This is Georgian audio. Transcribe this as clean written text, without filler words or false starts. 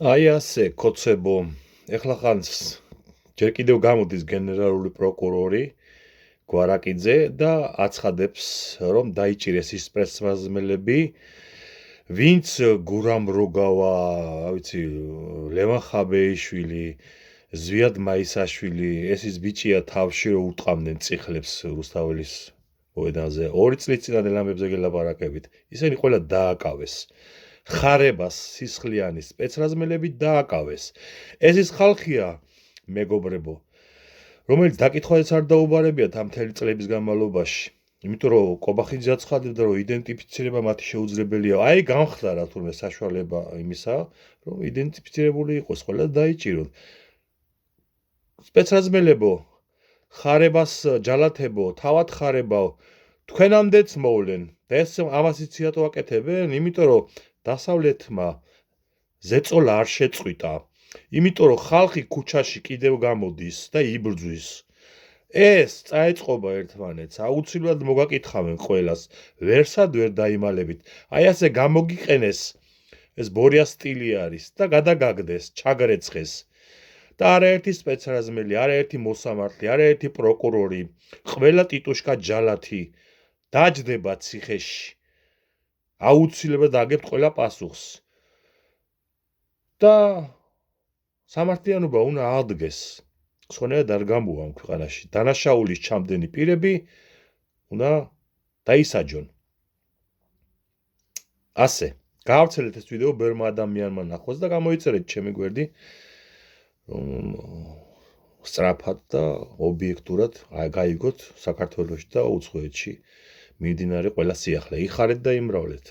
აი ასე, კოცებო, ეხლა ხან ჯერ კიდევ გამოდის გენერალური პროკურორი გვარაკიძე და აცხადებს, რომ დაიჭირეს ის სპეცრაზმელები, ვინც გურამ როგავა, ვიცი, ლევან ხაბეიშვილი, ზვიად მაისაშვილი, ეს ის ბიჭია თავში რომ უტყამდნენ წიხლებს რუსთაველის მოედანზე. 2 წლის წინათ ელამებზე გელაპარაკებით. ისინი ყველა დააკავეს. ხარებას სისხლიანი სპეცრაზმელები დააკავეს. ეს ის ხალხია, მეგობრებო, რომელიც დაკითხვაც არ დაუბარებიათ ამ მთელი წლების განმავლობაში. იმიტომ რომ კობახიძე აცხადებდა, რომ იდენტიფიცირება მათი შეუძლებელია. აი გამხდარა თურმე საშუალება იმისა, რომ იდენტიფიცირებული იყოს, ყველა დაიჭიროთ. სპეცრაზმელებო, ხარებას ჯალათებო, თავად ხარებაო, თქვენამდეც მოვლენ. და ეს ამას იცით ვაკეთებენ, იმიტომ რომ დასავლეთმა ზეწოლა არ შეწყვიტა. იმიტომ რომ ხალხი ქუჩაში კიდევ გამოდის და იბრძვის. ეს წაეწყობა ერთმანეთს, აუცილებლად მოგაკითხავენ ყველას, ვერსად ვერ დაიმალებით. აი ასე გამოგიყენეს ეს ბორია სტილი არის და გადაგაგდეს, ჩაგრეცხეს. და არაერთი სპეცრაზმელი, არაერთი მოსამართლე, არაერთი პროკურორი, ყველა ტიტუშკა ჯალათი დაჯდება ციხეში. აუცილებლად აგებთ ყველა პასუხს. და სამართლიანობა უნდა აღდგეს. სხვანაირად არ გამოვა ამ ქვეყანაში. დანაშაულის ჩამდენი პირები უნდა დაისაჯონ. ასე, გაავრცელეთ ეს ვიდეო ბევრმა ადამიანმა ნახოს და გამოიწერეთ ჩემი გვერდი, რომ სწრაფად და ობიექტურად გაიგოთ საქართველოში და უცხოეთში მიმდინარე ყველა სიახლე. იხარეთ და იმრავლეთ.